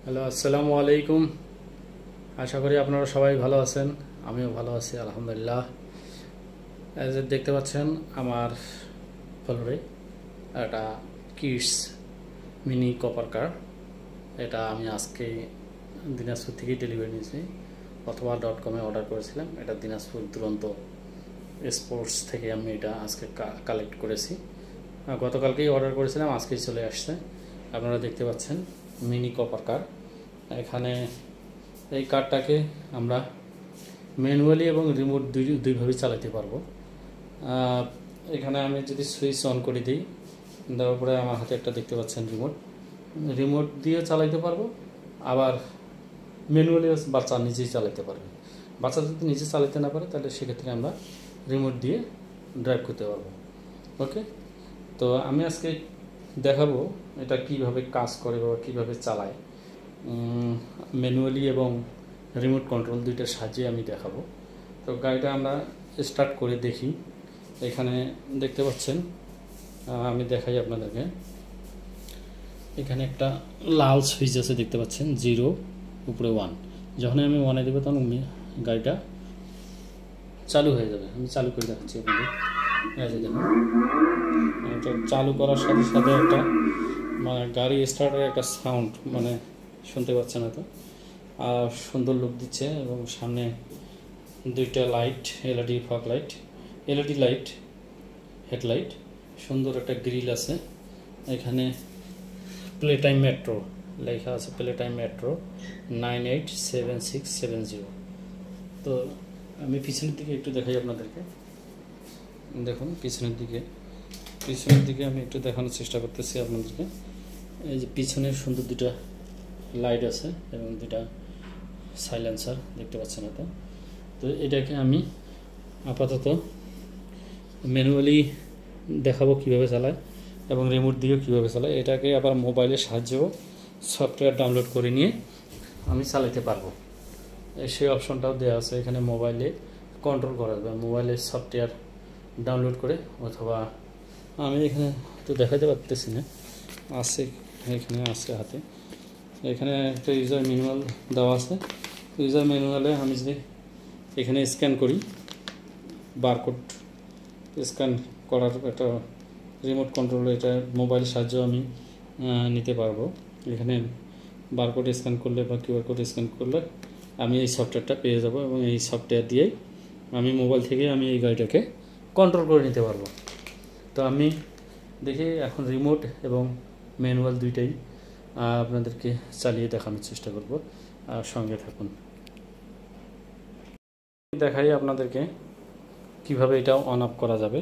Hello, আসসালামু আলাইকুম। আশা করি আপনারা সবাই ভালো আছেন। আমিও ভালো আছি আলহামদুলিল্লাহ। এই যে দেখতে পাচ্ছেন আমার ফ্লোরে একটা কিডস মিনি কপার কার। এটা আমি আজকে দিনাজপুর থেকেই ডেলিভারি নিয়েছি অথবা .com-এ অর্ডার করেছিলাম। এটা দিনাজপুর দুরন্ত স্পোর্টস থেকে আমি এটা আজকে কালেক্ট করেছি। গতকালকেই অর্ডার করেছিলাম, আজকেই চলে আসছে। আপনারা দেখতে পাচ্ছেন মিনি কপার কার। এখানে এই কারটাকে আমরা ম্যানুয়ালি এবং রিমোট দুইভাবে চালাতে পারবো। এখানে আমি যদি সুইচ অন করে দিই, দেওয়ার পরে আমার হাতে একটা দেখতে পাচ্ছেন রিমোট দিয়ে চালাতে পারবো। আবার ম্যানুয়ালি বাচ্চা নিজেই চালাতে পারবে। বাচ্চা যদি নিজে চালাতে না পারে তাহলে সেক্ষেত্রে আমরা রিমোট দিয়ে ড্রাইভ করতে পারবো। ওকে, তো আমি আজকে দেখাবো এটা কিভাবে কাজ করে বা কীভাবে চালায়। ম্যানুয়ালি এবং রিমোট কন্ট্রোল দুইটার সাহায্যে আমি দেখাবো। তো গাড়িটা আমরা স্টার্ট করে দেখি। এখানে দেখতে পাচ্ছেন, আমি দেখাই আপনাদেরকে। এখানে একটা লাল সুইচ আছে, দেখতে পাচ্ছেন 0 উপরে 1। যখন আমি 1-এ দেবো তখন গাড়িটা চালু হয়ে যাবে। আমি চালু করে দেখাচ্ছি আপনাদের। দেখুন, এটা চালু করার সাথে সাথে একটা গাড়ি স্টার্টের একটা সাউন্ড শুনতে পাচ্ছেন হয়তো, আর সুন্দর লুক দিচ্ছে। এবং সামনে দুইটা light, LED fog light, LED light, headlight, সুন্দর একটা গ্রিল আছে। এখানে প্লে টাইম মেট্রো লেখা আছে, প্লে টাইম মেট্রো 987670। তো আমি পিছনের দিকে একটু দেখাই আপনাদেরকে। দেখুন, পিছনের দিকে আমি একটু দেখানোর চেষ্টা করতেছি আপনাদেরকে। এই যে পিছনের সুন্দর দুটা লাইট আছে এবং দুটা সাইলেন্সার দেখতে পাচ্ছেন হয়তো। তো এটাকে আমি আপাতত ম্যানুয়ালি দেখাবো কিভাবে চালায় এবং রিমোট দিয়েও কীভাবে চালায়। এটাকে আবার মোবাইলের সাহায্যেও সফটওয়্যার ডাউনলোড করে নিয়ে আমি চালাতে পারবো। সেই অপশনটাও দেওয়া আছে এখানে। মোবাইলে কন্ট্রোল করা যাবে মোবাইলের সফটওয়্যার ডাউনলোড করে, অথবা আমি এখানে তো দেখাতে পারতেছি না, আছে এখানে আছে হাতে। এখানে একটা ইউজার ম্যানুয়াল দেওয়া আছে। ইউজার ম্যানুয়ালে আমি যদি এখানে স্ক্যান করি, বারকোড স্ক্যান করার একটা রিমোট কন্ট্রোল, এটা মোবাইলের সাহায্য আমি নিতে পারবো। এখানে বারকোড স্ক্যান করলে বা কিউআর কোড স্ক্যান করলে আমি এই সফটওয়্যারটা পেয়ে যাব এবং এই সফটওয়্যার দিয়েই আমি মোবাইল থেকে আমি এই গাড়িটাকে কন্ট্রোল করে নিতে পারবো। তো আমি দেখি এখন রিমোট এবং ম্যানুয়াল দুইটাই আপনাদেরকে চালিয়ে দেখানোর চেষ্টা করব, আর সঙ্গে থাকুন। দেখাই আপনাদেরকে কিভাবে এটা অন অফ করা যাবে।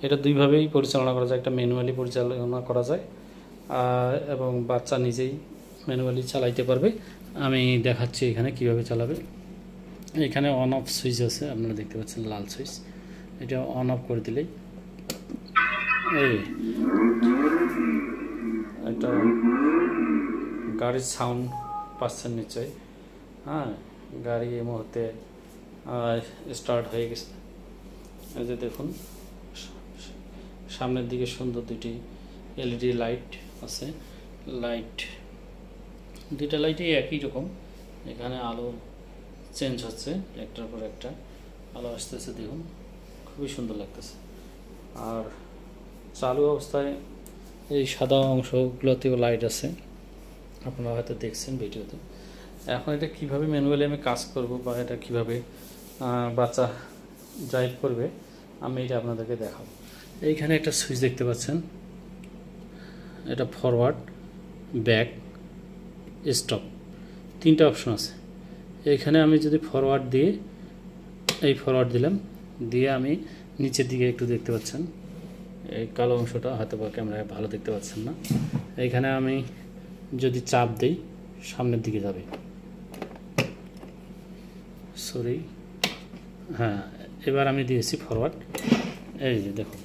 এটা দুইভাবেই পরিচালনা করা যায়। একটা ম্যানুয়ালি পরিচালনা করা যায় এবং বাচ্চা নিজেই ম্যানুয়ালি চালাইতে পারবে। আমি দেখাচ্ছি এখানে কিভাবে চালাবে। এখানে অন অফ সুইচ আছে, আপনারা দেখতে পাচ্ছেন লাল সুইচ। এটা অন অফ করে দিলেই এই একটা গাড়ির সাউন্ড পাচ্ছেন নিশ্চয়ই। হ্যাঁ, গাড়ি এই মুহূর্তে স্টার্ট হয়ে গেছে। এই যে দেখুন, সামনের দিকে সুন্দর দুটি এলইডি লাইট আছে। দুইটা লাইটই একই রকম। এখানে আলো চেঞ্জ হচ্ছে, একটার পর একটা আলো আসতেছে। দেখুন, খুবই সুন্দর লাগতেছে। আর চালু অবস্থায় এই সাদা অংশগুলোতেও লাইট আছে, আপনারা হয়তো দেখছেন ভিডিওতে। এখন এটা কিভাবে ম্যানুয়ালি আমি কাজ করব বা এটা কিভাবে বাচ্চা ড্রাইভ করবে আমি এটা আপনাদেরকে দেখাবো। এইখানে একটা সুইচ দেখতে পাচ্ছেন, এটা ফরওয়ার্ড, ব্যাক, স্টপ, তিনটা অপশন আছে। এইখানে আমি যদি ফরওয়ার্ড দিয়ে ফরওয়ার্ড দিলাম, দিয়ে আমি নিচের দিকে একটু দেখতে পাচ্ছেন এই কালো অংশটা, হয়তো বা ক্যামেরায় ভালো দেখতে পাচ্ছেন না। এইখানে আমি যদি চাপ দিই সামনের দিকে যাবে। হ্যাঁ, এবার আমি দিয়েছি ফরওয়ার্ড। এই যে দেখুন,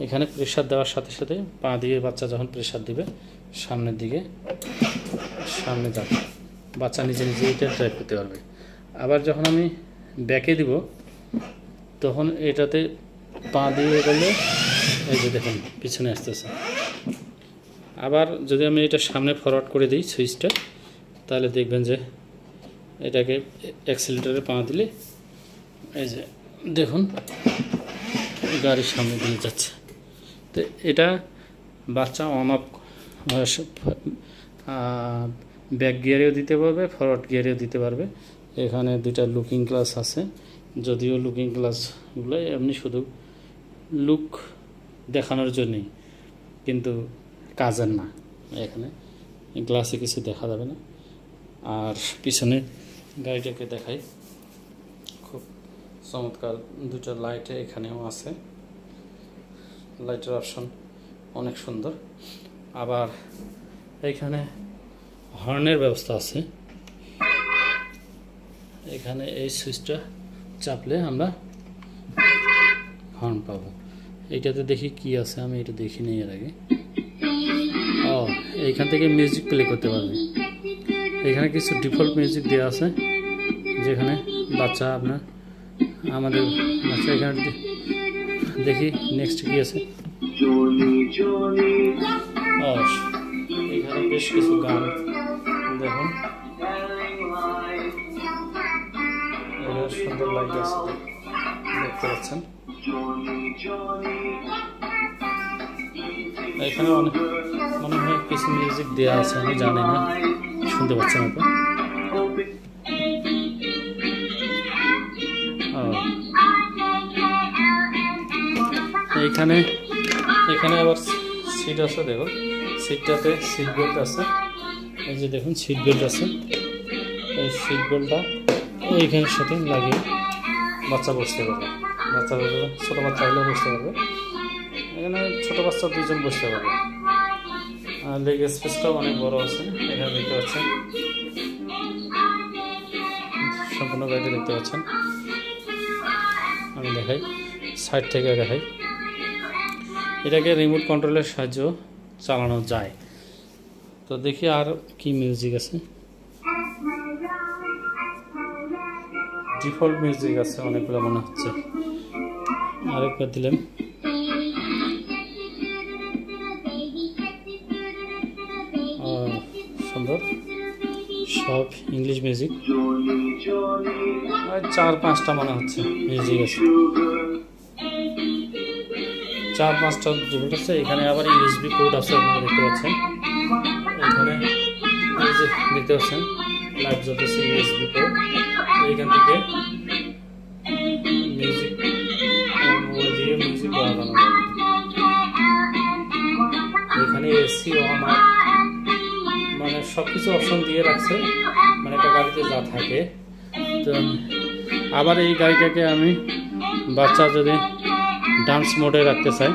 এখানে প্রেসার দেওয়ার সাথে সাথে পা দিয়ে বাচ্চা যখন প্রেসার দিবে সামনের দিকে সামনে যাবে, বাচ্চা নিজে নিজে এটা ড্রাইভ করতে পারবে। আবার যখন আমি ব্যাকে দিব তখন এটাতে পা দিয়ে করলে এই যে দেখুন পিছনে আসতেছে। আবার যদি আমি এটা সামনে ফরওয়ার্ড করে দিই সুইচটা, তাহলে দেখবেন যে এটাকে অ্যাক্সিলারেটরে পা দিলে এই যে দেখুন গাড়ির সামনে দিয়ে যাচ্ছে। তো এটা বাচ্চা অন অফ ব্যাক গিয়ারেও দিতে পারবে, ফরওয়ার্ড গিয়ারেও দিতে পারবে। এখানে দুইটা লুকিং গ্লাস আছে, যদিও লুকিং গ্লাসগুলো এমনি শুধু লুক দেখানোর জন্যই, কিন্তু কাজের না। এখানে গ্লাসে কিছু দেখা যাবে না। আর পিছনে গাড়িটাকে দেখাই, খুব চমৎকার দুটো লাইট এখানেও আছে, লাইটের অপশন অনেক সুন্দর। আবার এখানে হর্নের ব্যবস্থা আছে। এখানে এই সুইচটা চাপলে আমরা হর্ন পাবো। এইটাতে দেখি কি আছে, আমি এটা দেখিনি এর আগে। ও, এইখান থেকে মিউজিক প্লে করতে পারবে। এখানে কিছু ডিফল্ট মিউজিক দেওয়া আছে, যেখানে বাচ্চা আপনার আমাদের বাচ্চা এখানে দেখি নেক্সট কি আছে। ও, এখানে বেশ কিছু গান দেখুন, সুন্দর লাইট আছে দেখতে পাচ্ছেন। এখানে অনেক মনে হয় কিছু মিউজিক দেওয়া আছে, আমি জানি না, শুনতে পাচ্ছেন আপনি। এইখানে এখানে আবার সিট আছে, দেখুন সিটটাতে সিট বেল্ট আছে। এই যে দেখুন সিট বেল্ট আছে, এই সিট বেল্টটা এইখানের সাথে লাগিয়ে বাচ্চা বসতে পারবে। বাচ্চা ছোটো বাচ্চা হলেও বসতে পারবে, এখানে ছোটো বাচ্চা দুজন বসতে পারবে। আর লেগ স্পেসটাও অনেক বড় আছে, এখানে দেখতে পাচ্ছেন, সম্পূর্ণ গাড়িটা দেখতে পাচ্ছেন। আমি দেখাই, সাইড থেকে দেখাই। এটাকে রিমোট কন্ট্রোলের সাহায্য চালানো যায়। তো দেখি আর কি মিউজিক আছে। ডিফল্ট মিউজিক আছে অনেকগুলো মনে হচ্ছে, আরেকবার দিলাম। সুন্দর, সব ইংলিশ মিউজিক, আর 4-5টা মনে হচ্ছে মিউজিক আছে, 4-5টা ডিফল্ট আছে। এখানে আবার ইউএসবি পোর্ট আছে, আপনারা দেখতে পাচ্ছেন। এখানে এই যে দেখতে পাচ্ছেন লাইট জ্বলতেছে, ইউএসবি পোর্ট। এইখান থেকে মিউজিক মোবাইল দিয়ে মিউজিক বাজানো যাবে। এখানে এসি অন অফ মানে সব কিছু অপশন দিয়ে রাখছে, মানে একটা গাড়িতে যা থাকে। তো আবার এই গাড়িটাকে আমি বাচ্চা যদি ডান্স মোডে রাখতে চাই,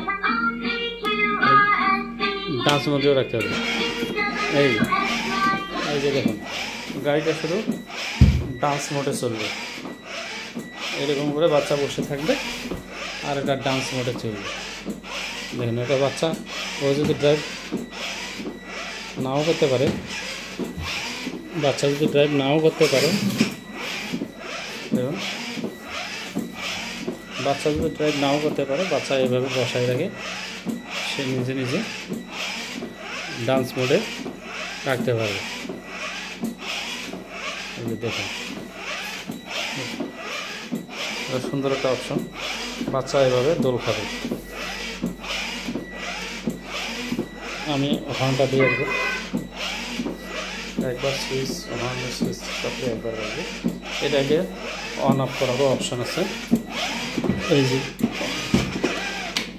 ডান্স মোডেও রাখতে হবে। এই যে দেখুন গাড়িটা শুধু ডান্স মোডে চলবে, এরকম করে বাচ্চা বসে থাকবে আর এটা ডান্স মোডে চলবে। দেখুন এটা বাচ্চা, ও যদি ড্রাইভ নাও করতে পারে, বাচ্চা যদি ড্রাইভ নাও করতে পারে, দেখুন বাচ্চা যদি ড্রাইভ নাও করতে পারে, বাচ্চা এইভাবে বসায় রাখে, সে নিজে নিজে ডান্স মোডে রাখতে পারবে। দেখুন সুন্দর একটা অপশন, বাচ্চা এভাবে দোল খাবে। আমি হর্নটা দিয়ে রাখবো, একবার সুইচ হর্নের সুইচ চাপলে একবার রাখবো। এটাকে অন অফ করারও অপশন আছে,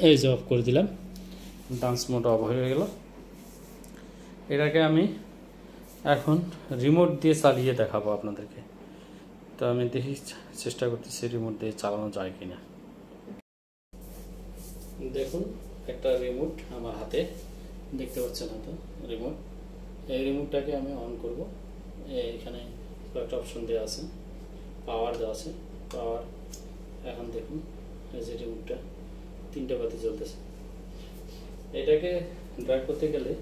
এই যে অফ করে দিলাম, ডান্স মোড অফ হয়ে গেল। এটাকে আমি এখন রিমোট দিয়ে চালিয়ে দেখাবো আপনাদেরকে। তো আমি দেখি, চেষ্টা করতেছি রিমোট দিয়ে চালানো যায় কিনা। দেখুন একটা রিমোট আমার হাতে দেখতে পাচ্ছেন, হয়তো রিমোট। এই রিমোটটাকে আমি অন করব। এখানে একটা অপশন দেওয়া আছে, পাওয়ার দেওয়া আছে, পাওয়ার। এখন দেখুন এই যে রিমোটটা 3টে বাতি জ্বলতেছে। এটাকে ড্রাইভ করতে গেলে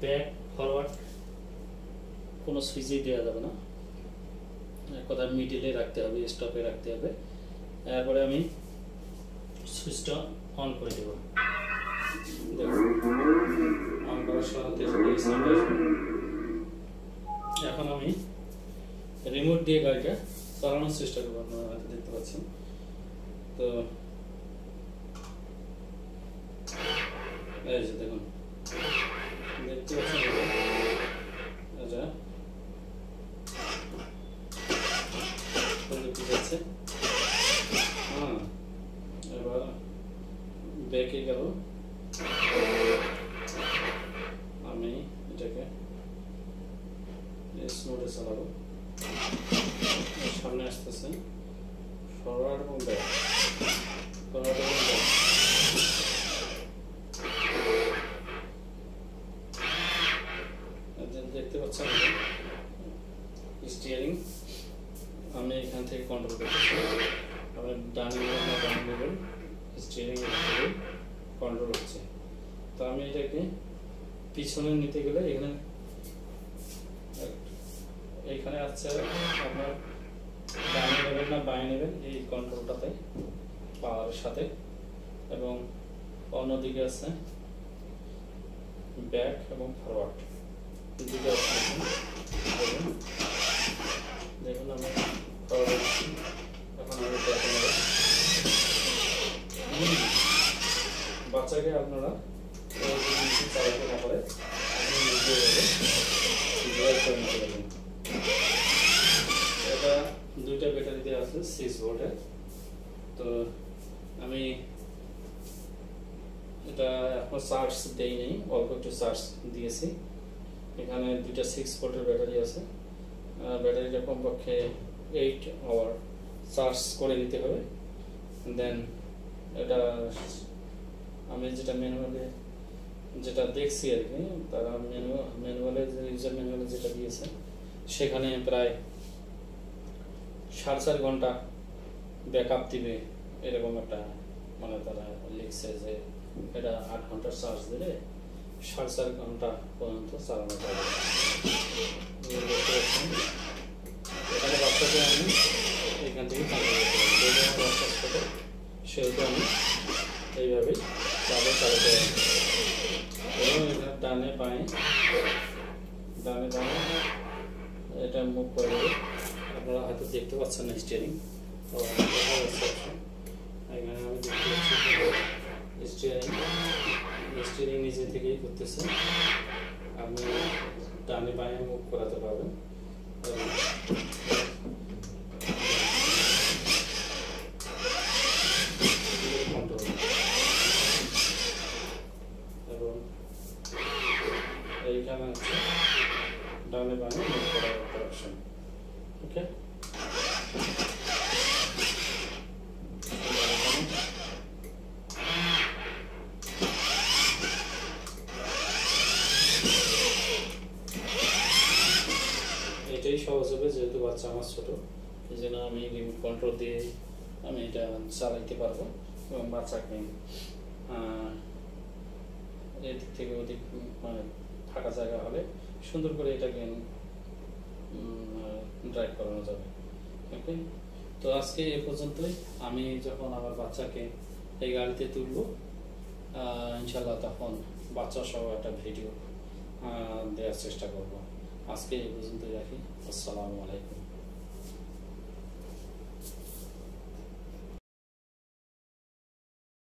ব্যাক ফরওয়ার্ড কোনো সুইচই দেওয়া যাবে না, কথা মিডিলে রাখতে হবে, স্টপে রাখতে হবে। এরপরে আমি সুইচটা অন করে দেব। দেখুন অন করার সাথে দিয়ে গাড়িটা চালানোর চেষ্টা করবো। আপনারা হয়তো দেখতে পাচ্ছেন। তো এই যে দেখুন, দেখতে পাচ্ছেন এটা যাচ্ছে। হ্যাঁ, এবার ব্যাকে গেল, আমি এটাকে স্মুথে চালাবো। সামনে আসতেছে ফরওয়ার্ড এবং ব্যাক, ফরওয়ার্ড এবং ব্যাক। দেখতে পাচ্ছেন স্টিয়ারিং আমি এখান থেকে কন্ট্রোল করতেছি। আপনি ডানে নেবেন না বামে নেবেন, স্টিয়ারিং থেকে কন্ট্রোল হচ্ছে। তো আমি এটাকে পিছনে নিতে গেলে এইখানে আছে আপনার ডানে নেবেন না বামে নেবেন, এই কন্ট্রোলটাতে পাওয়ারের সাথে। এবং অন্যদিকে আছে ব্যাক এবং ফরওয়ার্ড, দুটো অপশন দেখুন। দেখুন আমি ফরওয়ার্ড, এখন আমি ব্যাকে নেব। বাচ্চাকে আপনারা চালাতে না পারে আপনি নিজে ড্রাইভ করে নিতে পারবেন। এটা দুইটা ব্যাটারি দেওয়া আছে 6 ভোল্টের। তো আমি এটা এখন চার্জ দেই নেই, অল্প একটু চার্জ দিয়েছি। এখানে দুইটা 6 ভোল্টের ব্যাটারি আছে। ব্যাটারিটা কমপক্ষে 8 আওয়ার চার্জ করে নিতে হবে। দেন এটা আমি যেটা ম্যানুয়ালে যেটা দেখছি আর কি, তারা ম্যানুয়ালে যে ইউজার ম্যানুয়ালে যেটা দিয়েছে সেখানে প্রায় 4.5 ঘন্টা ব্যাকআপ দিবে, এরকম একটা মানে তারা লিখছে যে এটা 8 ঘন্টার চার্জ দিলে 4.5 ঘন্টা পর্যন্ত চালানো যাবে। এখানে বাচ্চাকে আমি এখান থেকে সেহেতু আমি এইভাবেই চালাতে পারি। এবং এটা ডানে বাঁয়ে এটা মুভ করে দেবে। আপনারা হয়তো দেখতে পাচ্ছেন না স্টিয়ারিং, এখানে আমি দেখতে পাচ্ছি স্টিয়ারিং নিজে থেকেই করতেছে। আপনি ডানে বাঁয়ে মুভ করাতে পারবেন। এবং এইখানে আছে ডানে বাঁয়ে মুভ করার একটা অপশন। ওকে, এটাই সহজ হবে, যেহেতু বাচ্চা আমার ছোট, এই জন্য আমি রিমোট কন্ট্রোল দিয়ে আমি এটা চালাইতে পারবো। এবং বাচ্চাকে এদিক থেকে ওদিক মানে ফাঁকা জায়গা হলে সুন্দর করে এটাকে ড্রাইভ করানো যাবে। ওকে, তো আজকে এ পর্যন্তই। আমি যখন আমার বাচ্চাকে এই গাড়িতে তুলব ইনশাল্লাহ তখন বাচ্চা সহ একটা ভিডিও দেওয়ার চেষ্টা করব। আজকে এই পর্যন্তই রাখি। আসসালামু আলাইকুম।